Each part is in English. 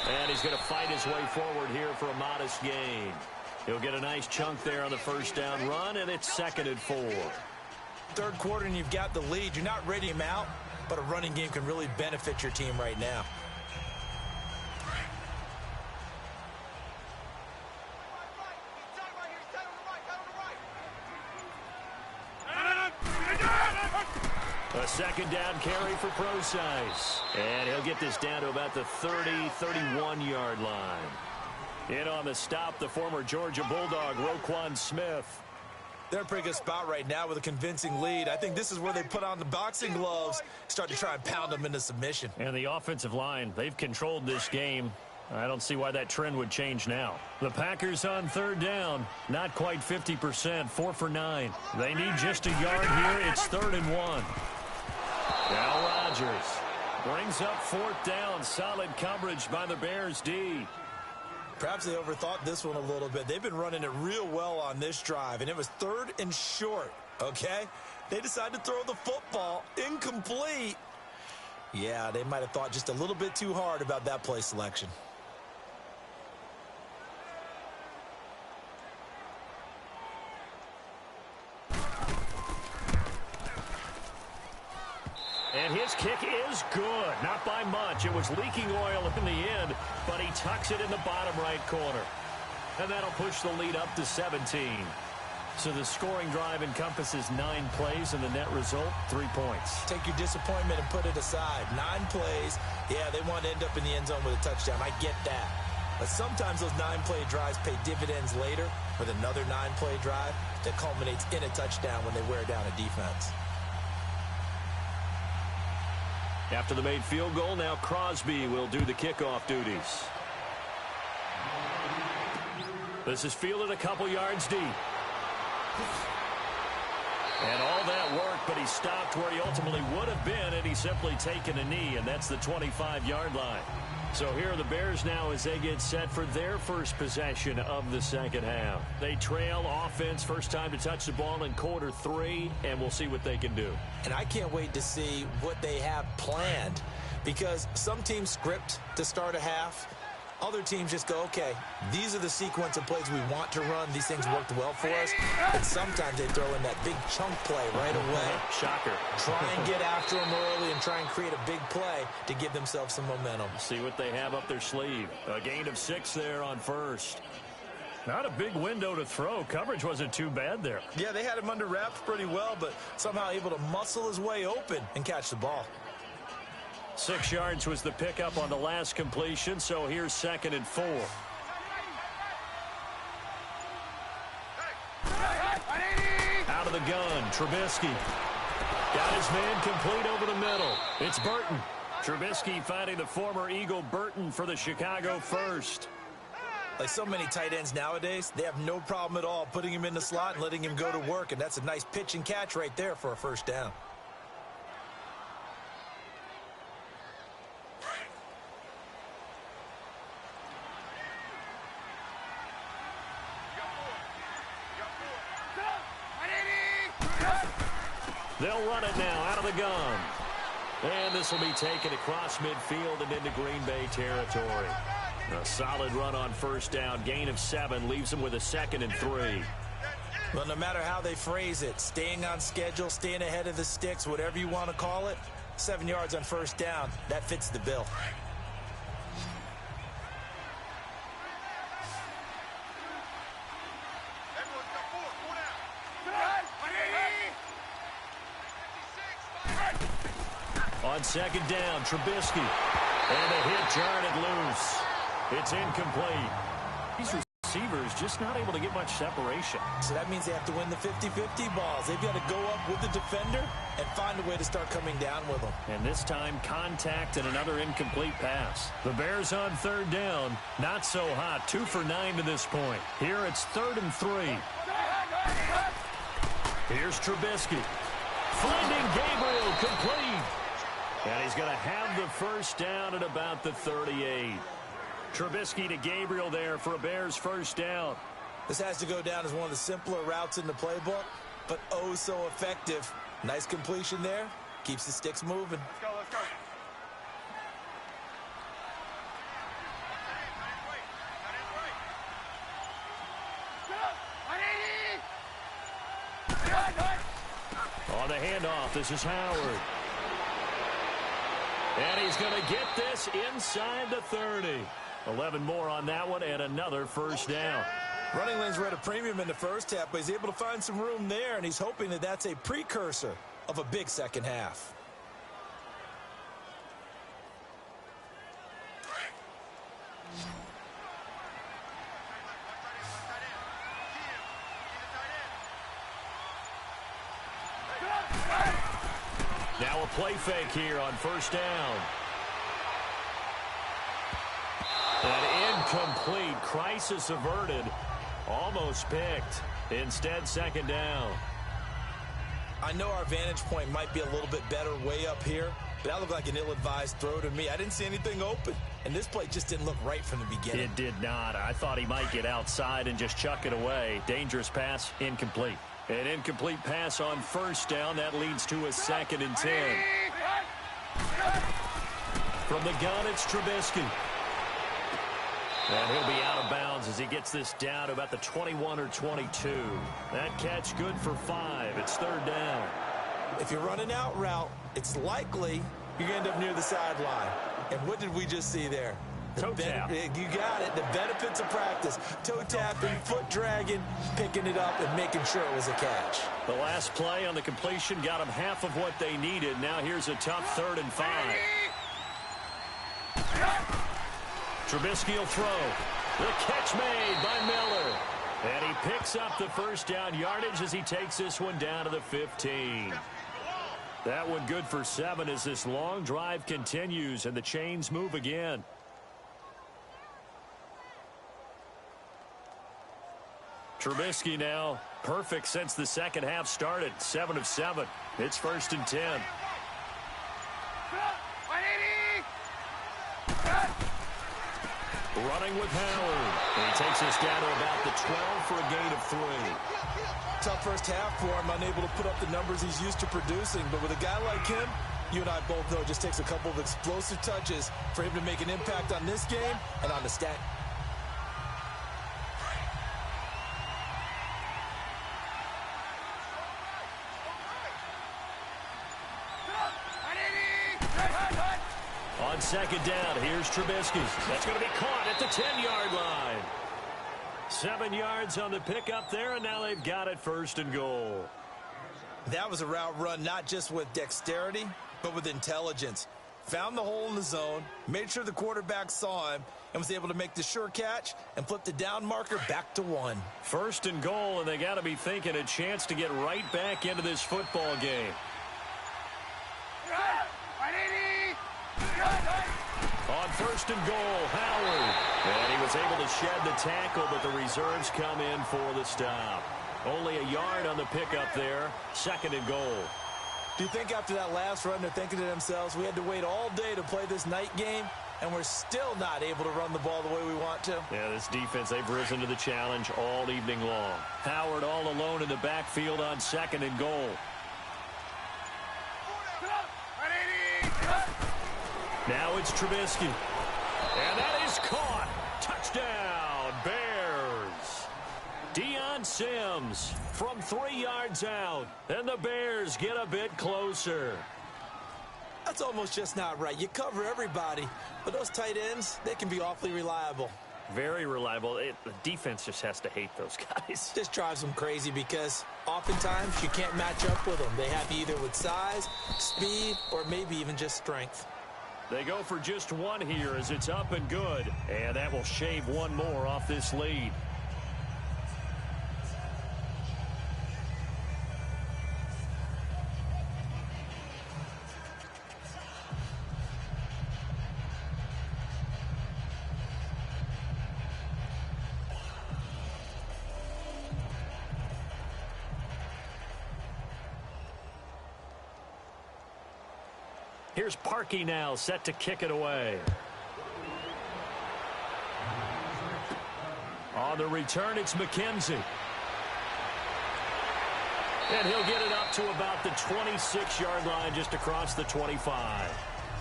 And he's going to fight his way forward here for a modest gain. He'll get a nice chunk there on the first down run, and it's 2nd and 4. Third quarter, and you've got the lead. You're not ready him out, but a running game can really benefit your team right now. A second down carry for Procise. And he'll get this down to about the 30, 31-yard line. In on the stop, the former Georgia Bulldog, Roquan Smith. They're in a pretty good spot right now with a convincing lead. I think this is where they put on the boxing gloves, start to try and pound them into submission. And the offensive line, they've controlled this game. I don't see why that trend would change now. The Packers on third down, not quite 50%, 4 for 9. They need just a yard here. It's 3rd and 1. Now Rodgers brings up 4th down. Solid coverage by the Bears D. Perhaps they overthought this one a little bit. They've been running it real well on this drive, and it was 3rd and short, okay? They decided to throw the football incomplete. Yeah, they might have thought just a little bit too hard about that play selection. And his kick is good. Not by much. It was leaking oil in the end, but he tucks it in the bottom right corner. And that'll push the lead up to 17. So the scoring drive encompasses 9 plays, and the net result, 3 points. Take your disappointment and put it aside. 9 plays. Yeah, they want to end up in the end zone with a touchdown. I get that. But sometimes those 9-play drives pay dividends later with another 9-play drive that culminates in a touchdown when they wear down a defense. After the made field goal, now Crosby will do the kickoff duties. This is fielded a couple yards deep. And all that work, but he stopped where he ultimately would have been, and he's simply taken a knee, and that's the 25-yard line. So here are the Bears now as they get set for their first possession of the second half. They trail offense, first time to touch the ball in quarter 3, and we'll see what they can do. And I can't wait to see what they have planned, because some teams script to start a half. Other teams just go, okay, these are the sequence of plays we want to run. These things worked well for us. And sometimes they throw in that big chunk play right away. Shocker. Try and get after them early and try and create a big play to give themselves some momentum. See what they have up their sleeve. A gain of 6 there on first. Not a big window to throw. Coverage wasn't too bad there. Yeah, they had him under wraps pretty well, but somehow able to muscle his way open and catch the ball. 6 yards was the pickup on the last completion, so here's 2nd and 4. Out of the gun, Trubisky. Got his man complete over the middle. It's Burton. Trubisky finding the former Eagle Burton for the Chicago first. Like so many tight ends nowadays, they have no problem at all putting him in the slot and letting him go to work, and that's a nice pitch and catch right there for a first down. They'll run it now out of the gun. And this will be taken across midfield and into Green Bay territory. A solid run on first down. Gain of 7 leaves them with a 2nd and 3. Well, no matter how they phrase it, staying on schedule, staying ahead of the sticks, whatever you want to call it, 7 yards on first down, that fits the bill. On second down, Trubisky. And a hit jarred loose. It's incomplete. These receivers just not able to get much separation. So that means they have to win the 50-50 balls. They've got to go up with the defender and find a way to start coming down with them. And this time, contact and another incomplete pass. The Bears on third down. Not so hot. 2 for 9 to this point. Here it's 3rd and 3. Here's Trubisky. Finding Gabriel complete. And he's going to have the first down at about the 38. Trubisky to Gabriel there for a Bears first down. This has to go down as one of the simpler routes in the playbook, but oh so effective. Nice completion there. Keeps the sticks moving. Let's go, let's go. On the handoff, this is Howard. And he's going to get this inside the 30. 11 more on that one and another first down. Running lanes were at a premium in the first half, but he's able to find some room there, and he's hoping that that's a precursor of a big second half. Now a play fake here on first down. An incomplete, crisis averted, almost picked. Instead, second down. I know our vantage point might be a little bit better way up here, but that looked like an ill-advised throw to me. I didn't see anything open, and this play just didn't look right from the beginning. It did not. I thought he might get outside and just chuck it away. Dangerous pass, incomplete. An incomplete pass on first down. That leads to a 2nd and 10. From the gun, it's Trubisky. And he'll be out of bounds as he gets this down to about the 21 or 22. That catch good for 5. It's 3rd down. If you're running out route, it's likely you're going to end up near the sideline. And what did we just see there? Toe tap. You got it. The benefits of practice. Toe tapping, foot dragging, picking it up, and making sure it was a catch. The last play on the completion got them half of what they needed. Now here's a tough 3rd and 5. Trubisky will throw. The catch made by Miller. And he picks up the first down yardage as he takes this one down to the 15. That one good for 7 as this long drive continues and the chains move again. Trubisky now perfect since the second half started. 7 of 7. It's 1st and 10. Running with Howard. And he takes us down to about the 12 for a gain of 3. Tough first half for him, unable to put up the numbers he's used to producing. But with a guy like him, you and I both know it just takes a couple of explosive touches for him to make an impact on this game and on the stat. On second down, here's Trubisky. That's going to be caught at the 10-yard line. 7 yards on the pickup there, and now they've got it 1st and goal. That was a route run not just with dexterity, but with intelligence. Found the hole in the zone, made sure the quarterback saw him, and was able to make the sure catch and flip the down marker back to 1. 1st and goal, and they got to be thinking a chance to get right back into this football game. On 1st and goal, Howard. And he was able to shed the tackle, but the reserves come in for the stop. Only a yard on the pickup there. 2nd and goal. Do you think after that last run they're thinking to themselves, we had to wait all day to play this night game, and we're still not able to run the ball the way we want to? Yeah, this defense, they've risen to the challenge all evening long. Howard all alone in the backfield on 2nd and goal. Now it's Trubisky. And that is caught. Touchdown, Bears. Deion Sims from 3 yards out. And the Bears get a bit closer. That's almost just not right. You cover everybody, but those tight ends, they can be awfully reliable. Very reliable. The defense just has to hate those guys. This drives them crazy because oftentimes you can't match up with them. They have you either with size, speed, or maybe even just strength. They go for just 1 here as it's up and good. And that will shave 1 more off this lead. Here's Parkey now, set to kick it away. On the return, it's McKenzie. And he'll get it up to about the 26-yard line, just across the 25.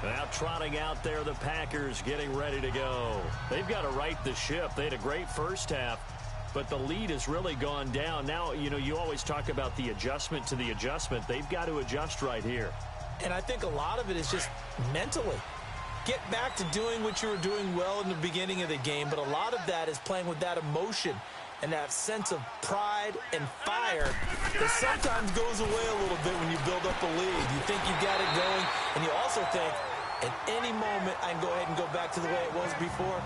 Now trotting out there, the Packers getting ready to go. They've got to right the ship. They had a great first half, but the lead has really gone down. Now, you know, you always talk about the adjustment to the adjustment. They've got to adjust right here. And I think a lot of it is just mentally. Get back to doing what you were doing well in the beginning of the game, but a lot of that is playing with that emotion and that sense of pride and fire that sometimes goes away a little bit when you build up a lead. You think you've got it going, and you also think, at any moment, I can go ahead and go back to the way it was before.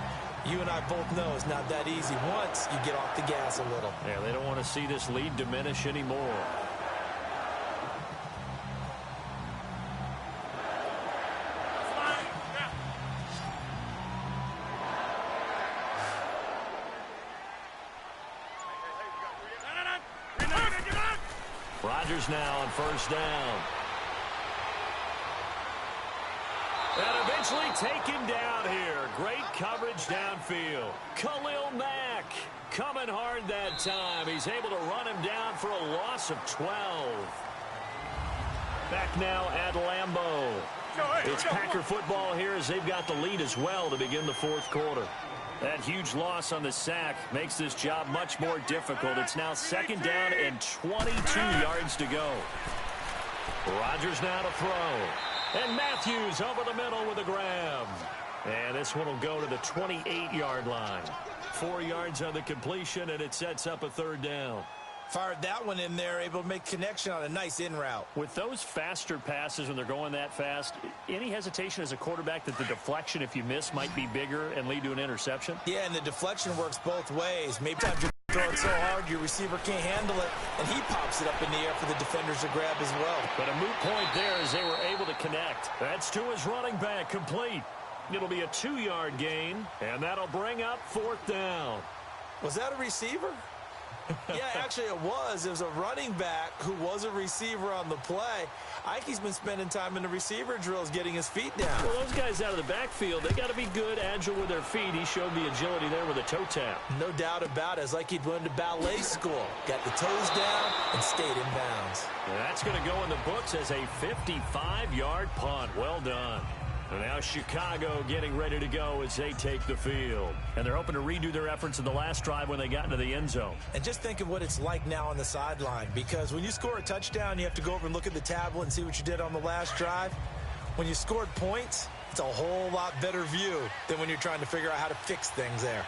You and I both know it's not that easy once you get off the gas a little. Yeah, they don't want to see this lead diminish anymore. Rodgers now on first down. And eventually taken down here. Great coverage downfield. Khalil Mack coming hard that time. He's able to run him down for a loss of 12. Back now at Lambeau. It's Packer football here as they've got the lead as well to begin the fourth quarter. That huge loss on the sack makes this job much more difficult. It's now second down and 22 yards to go. Rodgers now to throw. And Matthews over the middle with a grab. And this one will go to the 28-yard line. 4 yards on the completion, and it sets up a third down. Fired that one in there, able to make connection on a nice in route. With those faster passes when they're going that fast, any hesitation as a quarterback that the deflection, if you miss, might be bigger and lead to an interception? Yeah, and the deflection works both ways. Maybe sometimes you throw it so hard your receiver can't handle it, and he pops it up in the air for the defenders to grab as well. But a moot point there as they were able to connect. That's to his running back, complete. It'll be a 2-yard gain, and that'll bring up fourth down. Was that a receiver? Yeah, actually it was. It was a running back who was a receiver on the play. Ike's been spending time in the receiver drills getting his feet down. Well, those guys out of the backfield, they got to be good, agile with their feet. He showed the agility there with a toe tap. No doubt about it. It's like he'd went to ballet school. Got the toes down and stayed in bounds. And that's going to go in the books as a 55-yard punt. Well done. And now Chicago getting ready to go as they take the field. And they're hoping to redo their efforts in the last drive when they got into the end zone. And just think of what it's like now on the sideline. Because when you score a touchdown, you have to go over and look at the tablet and see what you did on the last drive. When you scored points, it's a whole lot better view than when you're trying to figure out how to fix things there.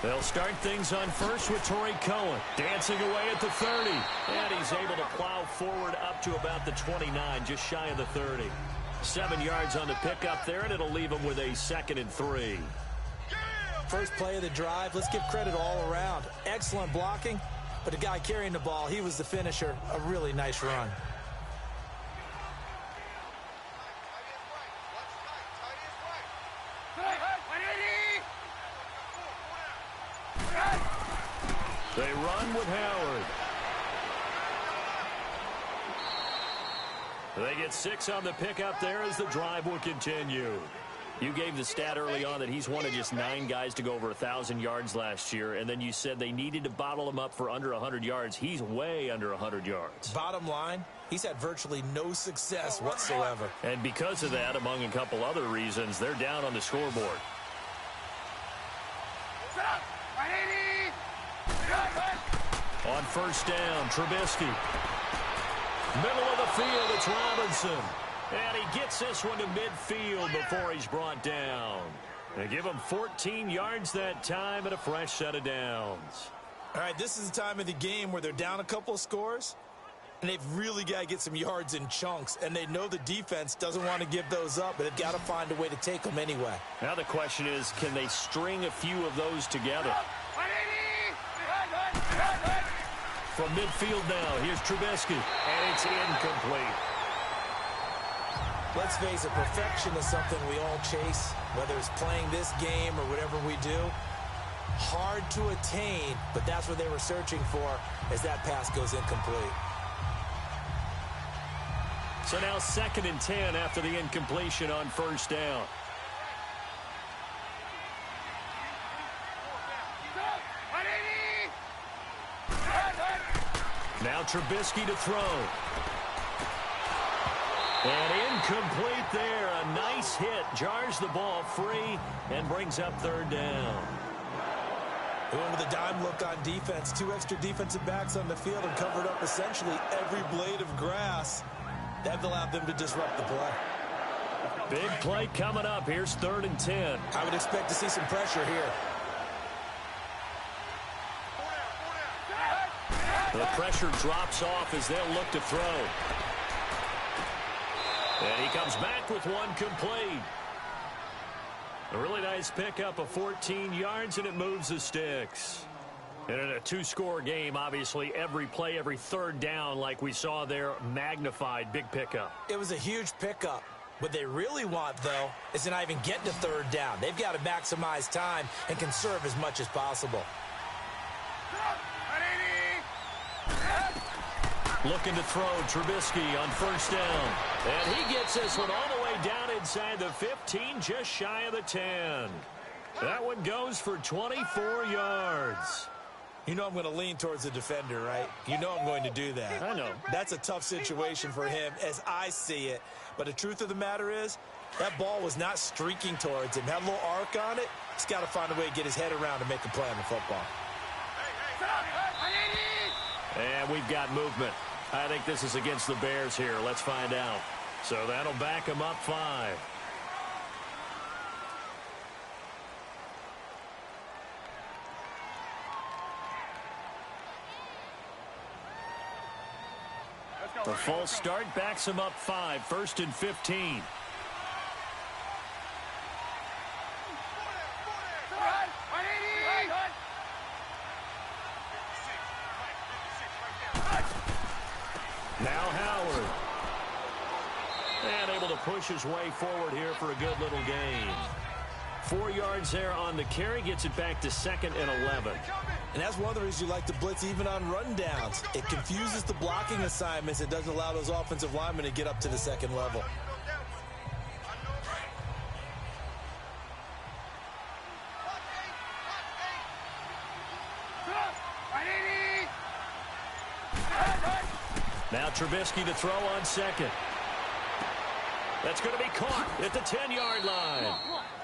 They'll start things on first with Torrey Cohen. Dancing away at the 30. And he's able to plow forward up to about the 29, just shy of the 30. 7 yards on the pickup there, and it'll leave him with a 2nd and 3. First play of the drive, let's give credit all around. Excellent blocking, but the guy carrying the ball, he was the finisher. A really nice run. They run with Howard. They get 6 on the pickup there as the drive will continue. You gave the stat early on that he's one of just 9 guys to go over 1,000 yards last year, and then you said they needed to bottle him up for under 100 yards. He's way under 100 yards. Bottom line, he's had virtually no success whatsoever. And because of that, among a couple other reasons, they're down on the scoreboard. On first down, Trubisky. Middle of the field, it's Robinson. And he gets this one to midfield before he's brought down. They give him 14 yards that time and a fresh set of downs. All right, this is the time of the game where they're down a couple of scores, and they've really got to get some yards in chunks, and they know the defense doesn't want to give those up, but they've got to find a way to take them anyway. Now the question is, can they string a few of those together? From midfield now, here's Trubisky, and it's incomplete. Let's face it, perfection is something we all chase, whether it's playing this game or whatever we do. Hard to attain, but that's what they were searching for as that pass goes incomplete. So now 2nd and 10 after the incompletion on first down. Now Trubisky to throw. And incomplete there. A nice hit. Jars the ball free and brings up third down. They went with a dime look on defense. 2 extra defensive backs on the field and covered up essentially every blade of grass. That allowed them to disrupt the play. Big play coming up. Here's 3rd and 10. I would expect to see some pressure here. The pressure drops off as they'll look to throw. And he comes back with one complete. A really nice pickup of 14 yards, and it moves the sticks. And in a 2-score game, obviously, every play, every 3rd down, like we saw there, magnified. Big pickup. It was a huge pickup. What they really want, though, is to not even get to 3rd down. They've got to maximize time and conserve as much as possible. Looking to throw Trubisky on 1st down. And he gets this one all the way down inside the 15, just shy of the 10. That one goes for 24 yards. You know I'm going to lean towards the defender, right? You know I'm going to do that. I know. That's a tough situation for him as I see it. But the truth of the matter is, that ball was not streaking towards him. Had a little arc on it. He's got to find a way to get his head around and make a play on the football. And we've got movement. I think this is against the Bears here. Let's find out. So that'll back them up 5. The false start backs him up 5. 1st and 15. Now Howard. And able to push his way forward here for a good little gain. 4 yards there on the carry. Gets it back to 2nd and 11. And that's one of the reasons you like to blitz even on rundowns. It confuses the blocking assignments. It doesn't allow those offensive linemen to get up to the 2nd level. Now Trubisky to throw on 2nd. That's going to be caught at the 10-yard line.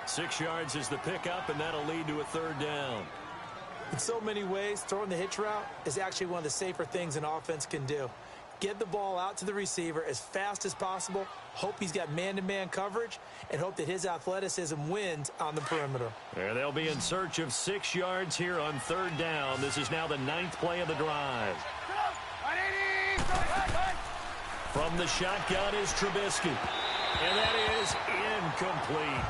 6 yards is the pickup, and that'll lead to a 3rd down. In so many ways, throwing the hitch route is actually one of the safer things an offense can do. Get the ball out to the receiver as fast as possible, hope he's got man-to-man coverage, and hope that his athleticism wins on the perimeter. There they'll be in search of 6 yards here on 3rd down. This is now the 9th play of the drive. From the shotgun is Trubisky. And that is incomplete.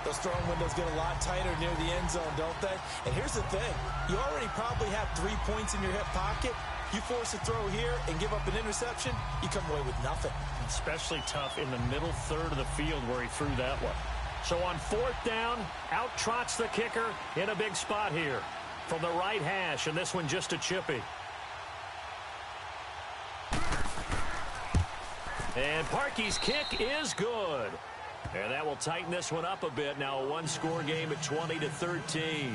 Those throwing windows get a lot tighter near the end zone, don't they? And here's the thing. You already probably have 3 points in your hip pocket. You force a throw here and give up an interception, you come away with nothing. Especially tough in the middle third of the field where he threw that one. So on 4th down, out trots the kicker in a big spot here. From the right hash, and this one just a chippy. And Parkey's kick is good. And that will tighten this one up a bit. Now a 1-score game at 20-13.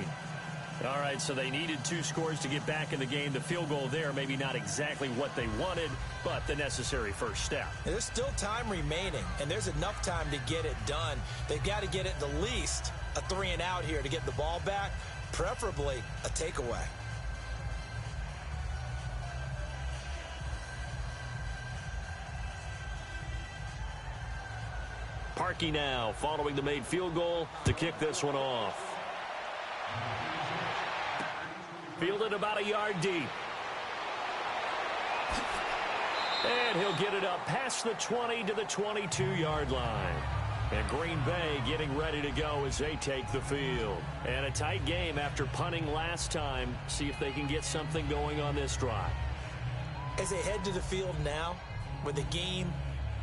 All right, so they needed 2 scores to get back in the game. The field goal there, maybe not exactly what they wanted, but the necessary first step. And there's still time remaining, and there's enough time to get it done. They've got to get it the least a 3-and-out here to get the ball back, preferably a takeaway. Parkey now following the made field goal to kick this one off. Fielded about a yard deep. And he'll get it up past the 20 to the 22-yard line. And Green Bay getting ready to go as they take the field. And a tight game after punting last time. See if they can get something going on this drive. As they head to the field now, with the game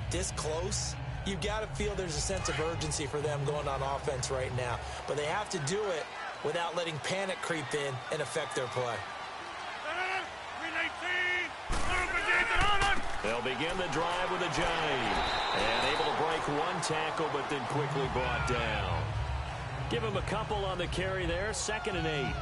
this close, you've got to feel there's a sense of urgency for them going on offense right now. But they have to do it without letting panic creep in and affect their play. They'll begin the drive with a jive. And able to break 1 tackle, but then quickly brought down. Give him a couple on the carry there. 2nd and 8.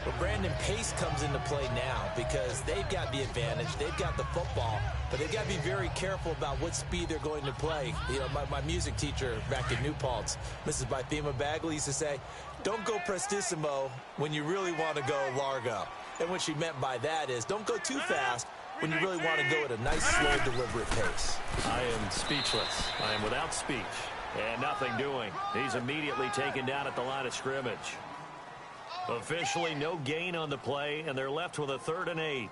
But Brandon, pace comes into play now because they've got the advantage. They've got the football, but they've got to be very careful about what speed they're going to play. You know, my music teacher back in New Paltz, Mrs. Bythema Bagley, used to say, don't go prestissimo when you really want to go largo. And what she meant by that is don't go too fast when you really want to go at a nice, slow, deliberate pace. I am speechless. I am without speech. And nothing doing. He's immediately taken down at the line of scrimmage. Officially no gain on the play, and they're left with a 3rd and 8.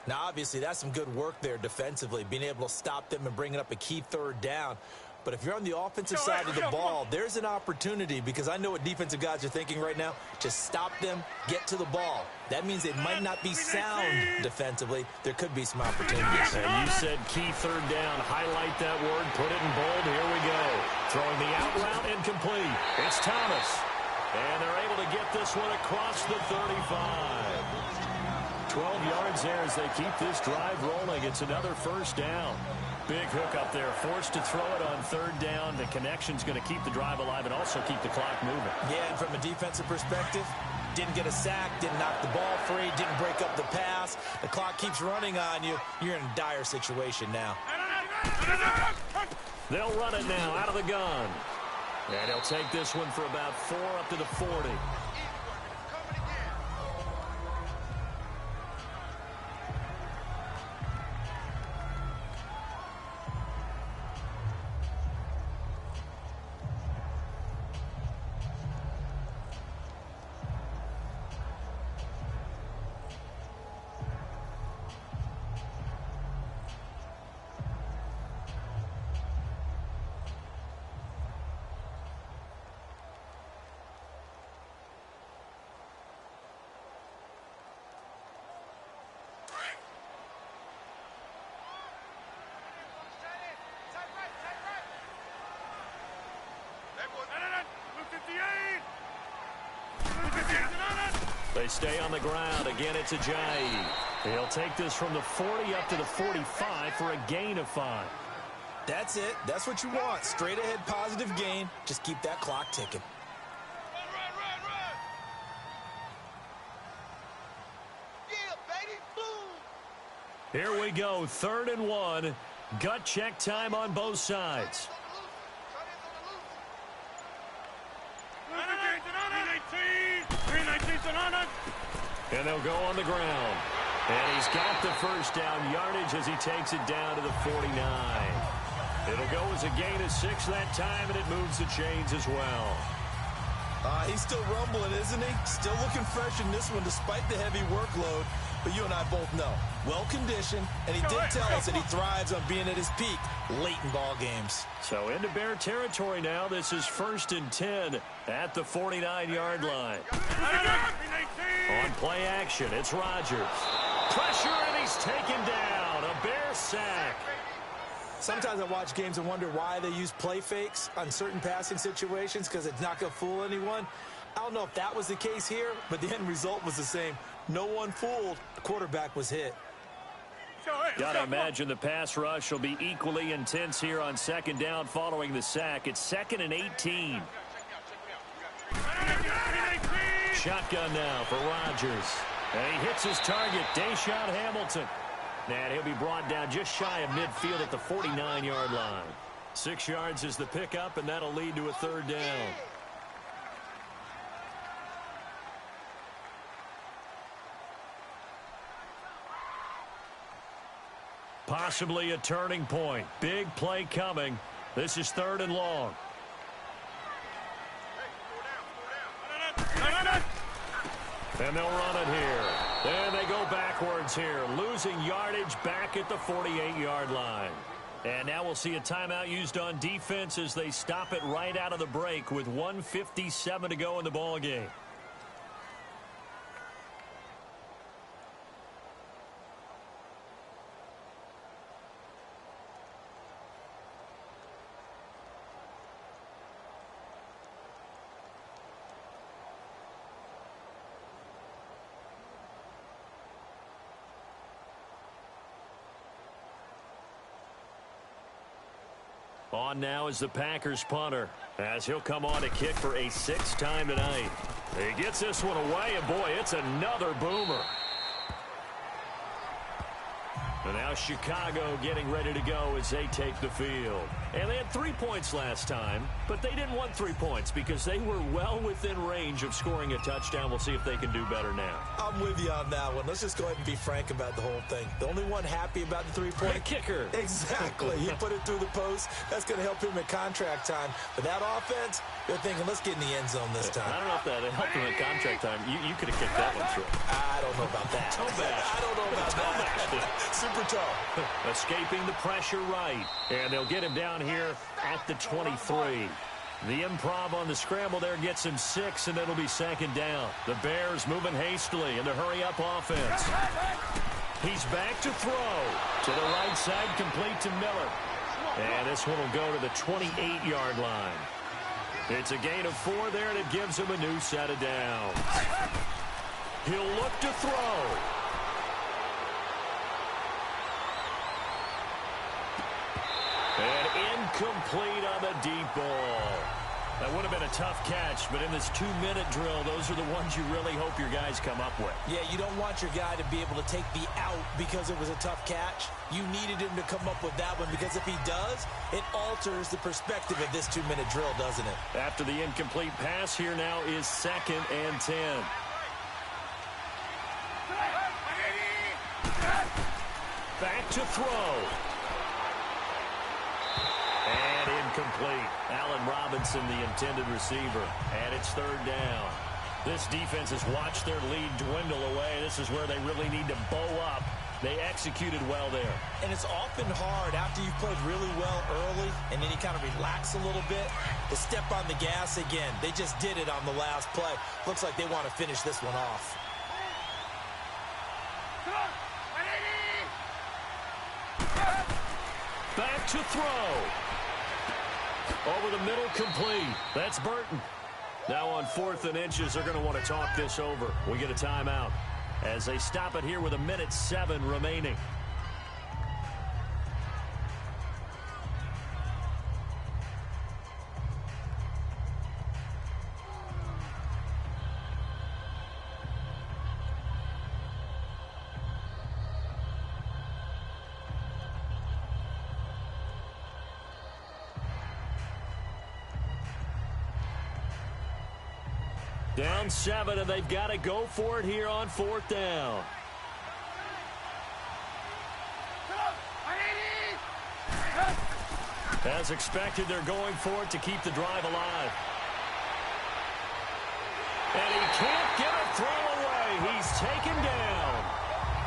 Now, obviously, that's some good work there defensively, being able to stop them and bringing up a key 3rd down. But if you're on the offensive side of the ball, there's an opportunity, because I know what defensive guys are thinking right now. Just stop them, get to the ball. That means they might not be sound defensively. There could be some opportunities. And you said key 3rd down. Highlight that word. Put it in bold. Here we go. Throwing the out route incomplete. It's Thomas. And they're able to get this one across the 35. 12 yards there as they keep this drive rolling. It's another 1st down. Big hook up there, forced to throw it on 3rd down. The connection's going to keep the drive alive and also keep the clock moving. Yeah, and from a defensive perspective, didn't get a sack, didn't knock the ball free, didn't break up the pass. The clock keeps running on you. You're in a dire situation now. They'll run it now out of the gun. And he'll take this one for about 4 up to the 40. They stay on the ground. Again, it's Ajayi. He'll take this from the 40 up to the 45 for a gain of 5. That's it. That's what you want. Straight ahead positive gain. Just keep that clock ticking. Here we go. 3rd and 1. Gut check time on both sides. And they'll go on the ground. And he's got the 1st down yardage as he takes it down to the 49. It'll go as a gain of 6 that time, and it moves the chains as well. He's still rumbling, isn't he? Still looking fresh in this one despite the heavy workload. But you and I both know, well-conditioned, and he did tell us that he thrives on being at his peak late in ball games. So into Bear territory now. This is 1st and 10 at the 49-yard line. On play action, it's Rodgers. Pressure, and he's taken down. A Bear sack. Sometimes I watch games and wonder why they use play fakes on certain passing situations, because it's not going to fool anyone. I don't know if that was the case here, but the end result was the same. No one fooled. The quarterback was hit. Gotta imagine the pass rush will be equally intense here on 2nd down following the sack. It's 2nd and 18. Shotgun now for Rodgers. And he hits his target, Deshaun Hamilton. And he'll be brought down just shy of midfield at the 49-yard line. 6 yards is the pickup, and that'll lead to a 3rd down. Possibly a turning point. Big play coming. This is 3rd and long. And they'll run it here. And they go backwards here, losing yardage back at the 48-yard line. And now we'll see a timeout used on defense as they stop it right out of the break with 1:57 to go in the ball game. On now is the Packers punter, as he'll come on to kick for a 6th time tonight. He gets this one away, and boy, it's another boomer. And now Chicago getting ready to go as they take the field. And they had 3 points last time, but they didn't want 3 points because they were well within range of scoring a touchdown. We'll see if they can do better now. I'm with you on that one. Let's just go ahead and be frank about the whole thing. The only one happy about the three-point kicker. Exactly. He put it through the post. That's going to help him at contract time. But that offense, they're thinking, let's get in the end zone this time. I don't know if that helped him at contract time. You could have kicked that one through. I don't know about that. Toe bash. I don't know about that. Super toe. Escaping the pressure right. And they'll get him down here at the 23. The improv on the scramble there gets him 6, and it'll be 2nd down. The Bears moving hastily in the hurry-up offense. He's back to throw. To the right side, complete to Miller. And this one will go to the 28-yard line. It's a gain of 4 there, and it gives him a new set of downs. He'll look to throw. And incomplete on the deep ball. That would have been a tough catch, but in this 2-minute drill, those are the ones you really hope your guys come up with. Yeah, you don't want your guy to be able to take the out because it was a tough catch. You needed him to come up with that one because if he does, it alters the perspective of this 2-minute drill, doesn't it? After the incomplete pass, here now is 2nd and 10. Back to throw. And incomplete. Allen Robinson, the intended receiver. And it's 3rd down. This defense has watched their lead dwindle away. This is where they really need to bow up. They executed well there. And it's often hard after you've played really well early and then you kind of relax a little bit to step on the gas again. They just did it on the last play. Looks like they want to finish this one off. Back to throw. Over the middle, complete. That's Burton. Now on 4th and inches, they're going to want to talk this over. We get a timeout as they stop it here with 1:07 remaining. Down 7, and they've got to go for it here on 4th down. As expected, they're going for it to keep the drive alive. And he can't get a throw away. He's taken down.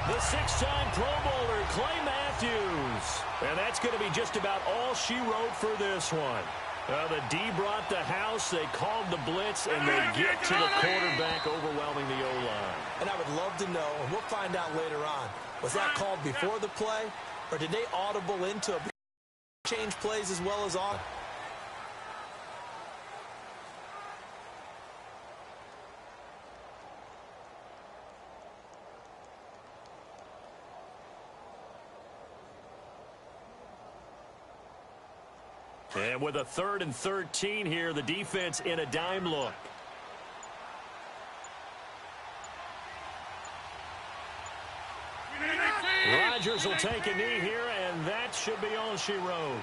The 6-time Pro Bowler, Clay Matthews. And that's going to be just about all she wrote for this one. The D brought the house, they called the blitz, and they get to the quarterback, overwhelming the O-line. And I would love to know, and we'll find out later on, was that called before the play, or did they audible into it? Change plays as well as on. And with a 3rd and 13 here, the defense in a dime look. Rodgers will take a knee here, and that should be all she wrote.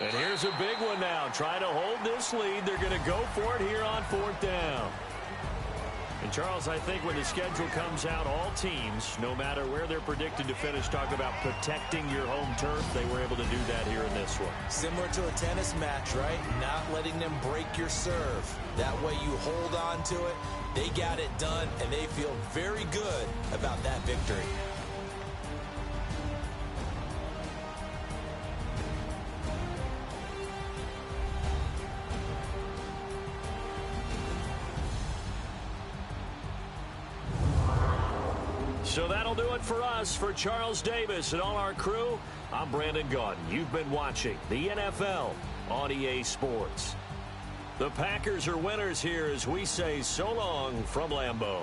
And here's a big one now. Trying to hold this lead. They're going to go for it here on 4th down. And, Charles, I think when the schedule comes out, all teams, no matter where they're predicted to finish, talk about protecting your home turf. They were able to do that here in this one. Similar to a tennis match, right? Not letting them break your serve. That way you hold on to it. They got it done, and they feel very good about that victory. So that'll do it for us. For Charles Davis and all our crew, I'm Brandon Gaudin. You've been watching the NFL on EA Sports. The Packers are winners here as we say so long from Lambeau.